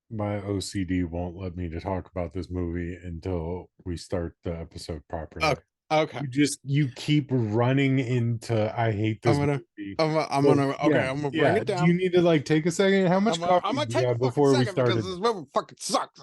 My OCD won't let me to talk about this movie until we start the episode properly. Okay. Okay. You keep running into I hate I'm this gonna, movie. I'm So gonna, okay, yeah, I'm gonna bring yeah. it Do you down. need to like take a second? How much I'm coffee gonna do you take a have fucking before we second because started? this movie fucking sucks.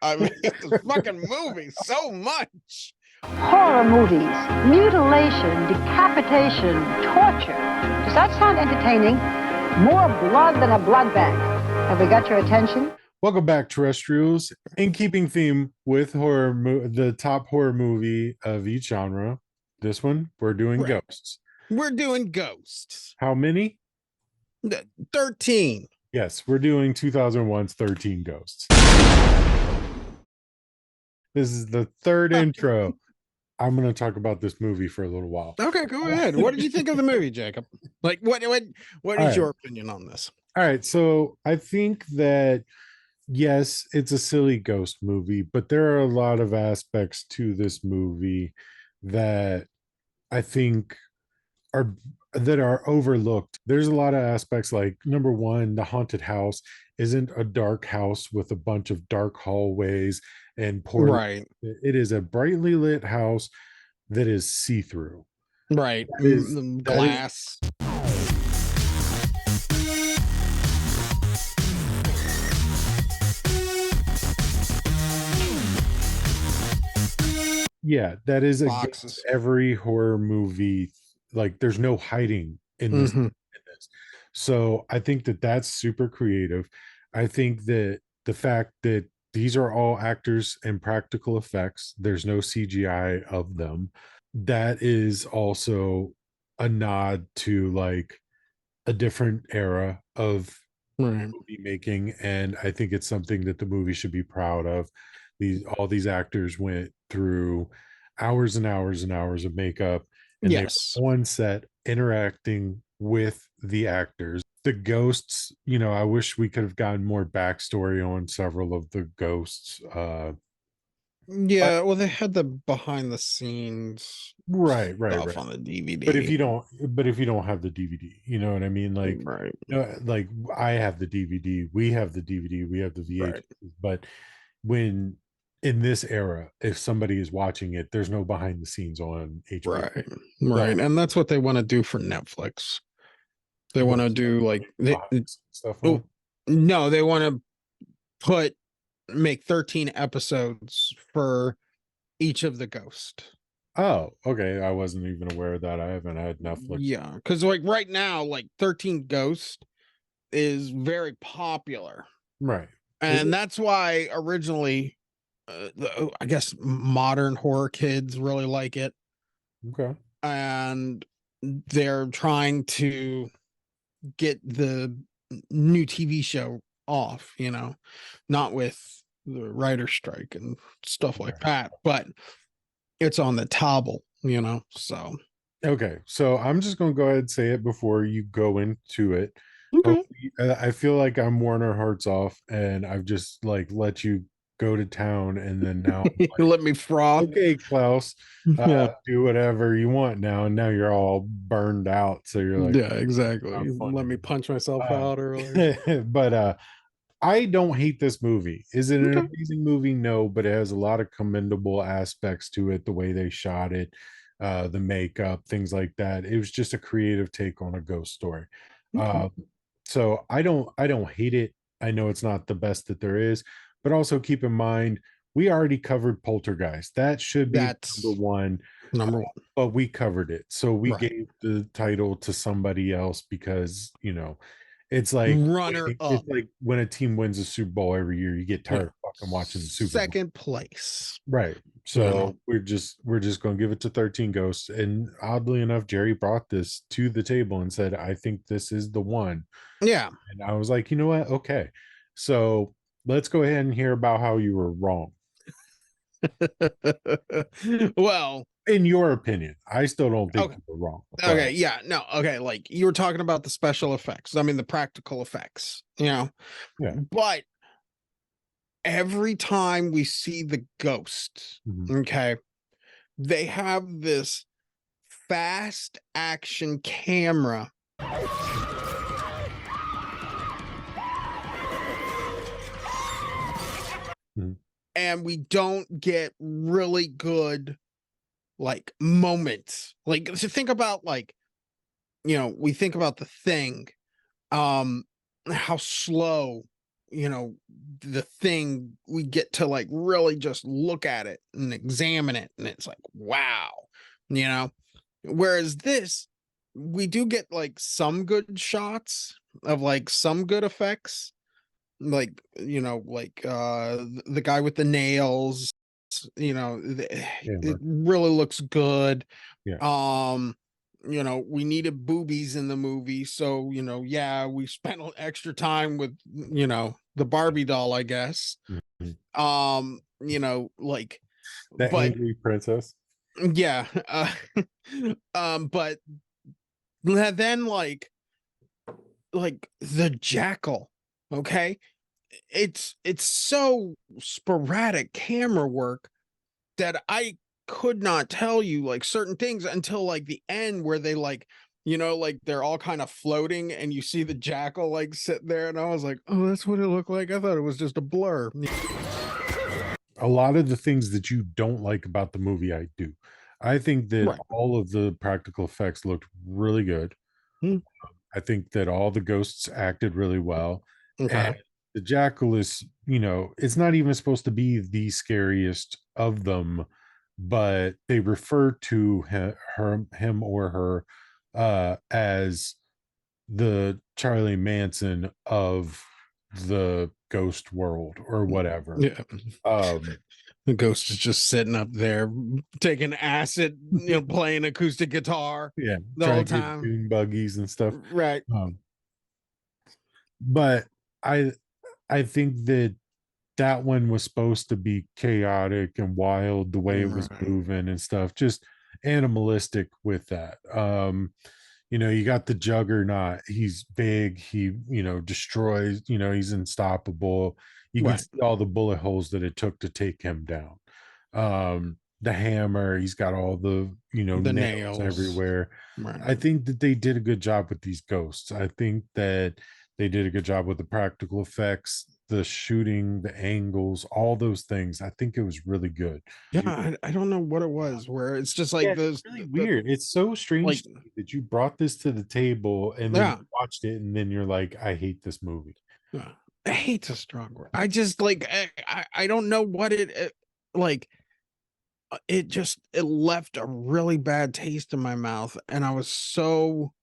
I hate this fucking movie so much. Horror movies, mutilation, decapitation, torture. Does that sound entertaining? More blood than a blood bank. Have we got your attention? Welcome back, terrestrials. In keeping theme with the top horror movie of each genre, this one we're doing Right. Ghosts. We're doing Ghosts. How many? 13. Yes, we're doing 2001's 13 Ghosts. This is the third intro. I'm going to talk about this movie for a little while. Okay, go ahead. What did you think of the movie, Jacob? Like, what is your opinion on this? All right, so I think that yes, it's a silly ghost movie, but there are a lot of aspects to this movie that I think are overlooked. There's a lot of aspects like number one, the haunted house isn't a dark house with a bunch of dark hallways and poor. Right. It is a brightly lit house that is see-through. Right. That Glass. Yeah, that is Boxes. every horror movie. Like, there's no hiding in this. Mm-hmm. So I think that that's super creative. I think that the fact that these are all actors and practical effects, there's no CGI of them. That is also a nod to like a different era of movie making, and I think it's something that the movie should be proud of. All these actors went through hours and hours and hours of makeup, and Yes. they were on set interacting with the actors. The ghosts, I wish we could have gotten more backstory on several of the ghosts. Yeah, well, they had the behind the scenes Right, stuff on the DVD. But if you don't have the DVD, you know what I mean? Like, right. Like I have the DVD, we have the DVD, we have the VHS, Right. but when in this era, if somebody is watching it, there's no behind the scenes on HBO. Right. Right. And that's what they want to do for Netflix. They want to do like stuff. No, they want to make 13 episodes for each of the ghosts. Oh, okay. I wasn't even aware of that. I haven't had Netflix. Yeah, because like right now, like 13 Ghosts is very popular. Right. And that's why originally, I guess modern horror kids really like it. Okay. And they're trying to get the new TV show off, not with the writer strike and stuff like that, but it's on the table, so. Okay, so I'm just going to go ahead and say it before you go into it. Okay. I feel like I'm worn our hearts off, and I've just like let you go to town, and then now like, let me froth. Okay, Klaus, do whatever you want now, and now you're all burned out. So you're like, yeah, exactly. Let me punch myself out earlier. But I don't hate this movie. Is it an amazing movie? No, but it has a lot of commendable aspects to it. The way they shot it, the makeup, things like that. It was just a creative take on a ghost story. So I don't hate it. I know it's not the best that there is, but also keep in mind we already covered Poltergeist. That should be number one. But we covered it, so we gave the title to somebody else because it's like It's like when a team wins a Super Bowl every year, you get tired of fucking watching the Super Bowl. Second place. Right. So we're just going to give it to 13 Ghosts. And oddly enough, Jerry brought this to the table and said, I think this is the one. Yeah. And I was like, you know what? Okay. So let's go ahead and hear about how you were wrong. Well, in your opinion, I still don't think you were wrong. Okay, yeah, no, okay, like you were talking about the special effects. I mean, the practical effects, Yeah. But every time we see the ghost, okay, they have this fast action camera. Mhm. and we don't get really good like moments. Like, so think about like, we think about The Thing, um how slow, the Thing, we get to like really just look at it and examine it, and it's like, wow, you know whereas this, we do get like some good shots of like some good effects, like, the guy with the nails, it Hammer. really looks good. Yeah. We needed boobies in the movie, so yeah, we spent extra time with the Barbie doll, I guess. Mhm. Like, The but angry princess. yeah, but then like the jackal, okay, it's so sporadic camera work that I could not tell you like certain things until like the end, where they like, like they're all kind of floating and you see the jackal like sit there, and I was like, oh, that's what it looked like. I thought it was just a blur. A lot of the things that you don't like about the movie, I do. I think that Right. all of the practical effects looked really good. Hmm. I think that all the ghosts acted really well. And Okay. the jackal is, it's not even supposed to be the scariest of them, but they refer to him or her as the Charlie Manson of the ghost world or whatever. Yeah. Um, The ghost is just sitting up there taking acid, playing acoustic guitar yeah, the trying whole to get time. dune buggies and stuff. Right. Um, but I think that that one was supposed to be chaotic and wild the way it was Right. moving and stuff, just animalistic with that. You got the juggernaut, he's big, he destroys, he's unstoppable. You can Right. see all the bullet holes that it took to take him down. The hammer, he's got all the The nails nails. everywhere. Right. I think that they did a good job with these ghosts. I think that they did a good job with the practical effects, the shooting, the angles, all those things. I think it was really good. Yeah, I don't know what it was, where it's just Yeah, like it's those really weird. It's so like, strange to me that you brought this to the table and then yeah, you watched it and then you're like, I hate this movie. yeah. I hate's a strong word. I just like, I don't know what like, it left a really bad taste in my mouth, and I was so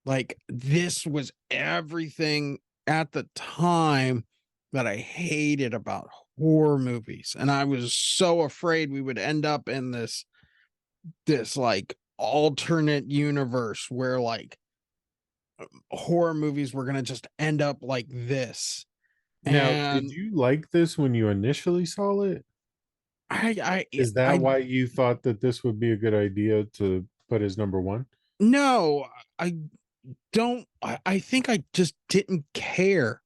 like, this was everything at the time that I hated about horror movies, and I was so afraid we would end up in this like alternate universe where like horror movies were gonna just end up like this. Now, did And you like this when you initially saw it? Is that I why you thought that this would be a good idea to put as number one no, I don't. I think I just didn't care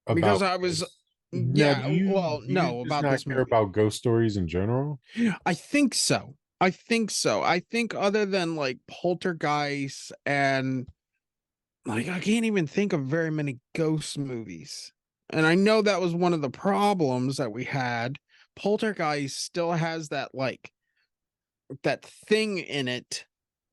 because about I was, this? Now, yeah, well, do you no, just about not this care movie. about ghost stories in general? I think so. I think so. I think other than like Poltergeist and like, I can't even think of very many ghost movies. And I know that was one of the problems that we had. Poltergeist still has that like that thing in it,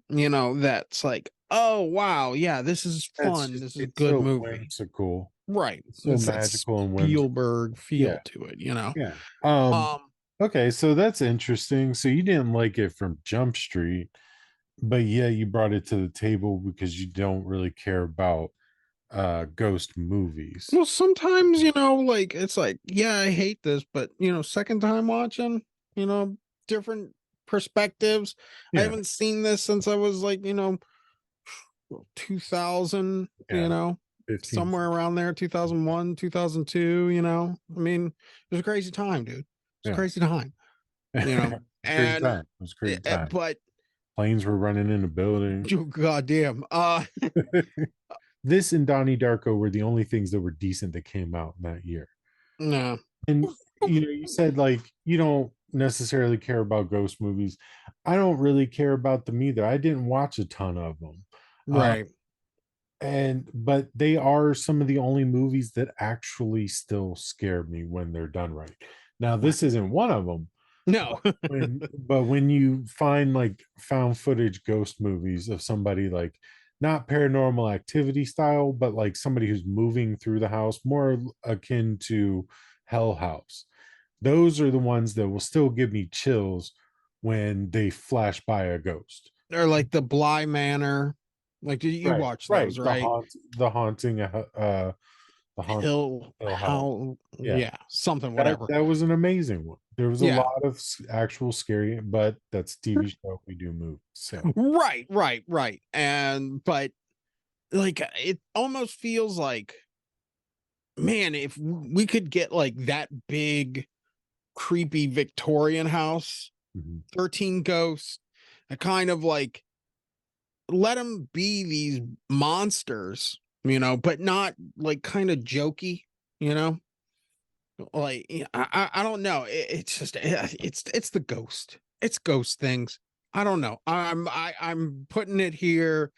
that's like, oh wow, yeah, this is That's fun. just, This is a it's good so movie. whimsical. Right. It's so It's that magical and whimsical. Spielberg Yeah. feel to it. Yeah. Um, Okay, so that's interesting. So you didn't like it from Jump Street, but yeah, you brought it to the table because you don't really care about ghost movies. well, sometimes, like it's like, yeah, I hate this, but second time watching, different perspectives. I Yeah, haven't seen this since I was like, 2000, yeah, 15, somewhere 16. around there, 2001, 2002, I mean, it was a crazy time, dude. It's a Yeah. crazy time, It was a crazy and time. It was a crazy time. but Planes were running in the building. you goddamn, This and Donnie Darko were the only things that were decent that came out in that year. no, And you said like you don't necessarily care about ghost movies. I don't really care about them either. I didn't watch a ton of them. Uh, right. but they are some of the only movies that actually still scare me when they're done right. Now, this isn't one of them. No. When you find like found footage ghost movies of somebody like not paranormal activity style, but like somebody who's moving through the house, more akin to Hell House, those are the ones that will still give me chills when they flash by a ghost. Or like the Bly Manor. Like, did you Right, watch right. those, right? The haunting, the haunting Hill House. How, Yeah, yeah, something, that whatever. that was an amazing one. There was a Yeah. lot of actual scary, but that's TV show. We do move. So Right. And, but like, it almost feels like, man, if we could get like that big, creepy Victorian house, mhm. 13 ghosts, a kind of like, let them be these monsters, but not like kind of jokey, you know? Like, I don't know. It's just it's the ghost. It's ghost things. I don't know. I'm putting it here,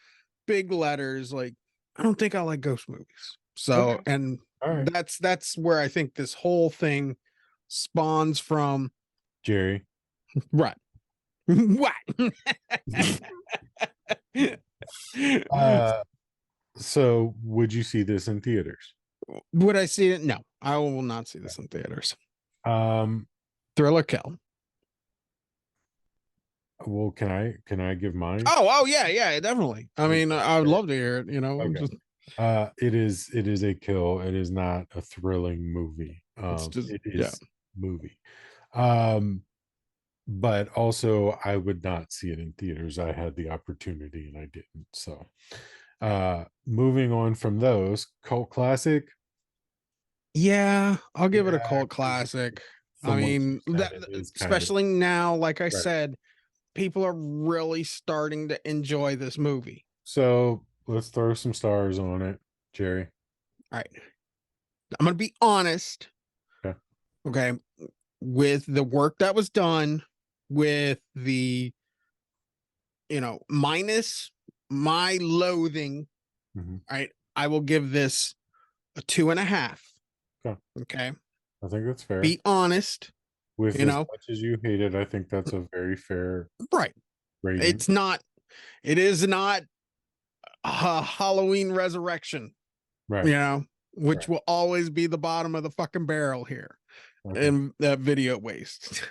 big letters. Like, I don't think I like ghost movies. So, Okay, and all right, that's where I think this whole thing spawns from. Jerry. Right. What? Uh, so would you see this in theaters? Would I see it? No, I will not see this in theaters. Um, Thriller Kill. well, can I give mine? Oh, yeah, definitely. I mean, I would love to hear it. Okay. Just It is a kill. It is not a thrilling movie. it's just It yeah. is movie. Um, but also I would not see it in theaters. I had the opportunity and I didn't. So, moving on from those, cult classic. Yeah, I'll give it a Yeah, cult classic. I from what you mean, said, it is kind of especially now, like I right. said, people are really starting to enjoy this movie. So let's throw some stars on it, Jerry. All right. I'm gonna be honest, Okay. okay, with the work that was done, with the minus my loathing, Mhm. right? I will give this a 2.5. Okay. Okay. I think that's fair. Be honest, With you as know, much as you hate it, I think that's a very fair right. rating. It's not, it is not a Halloween Resurrection, Right. which Right. will always be the bottom of the fucking barrel here Okay. in that video waste.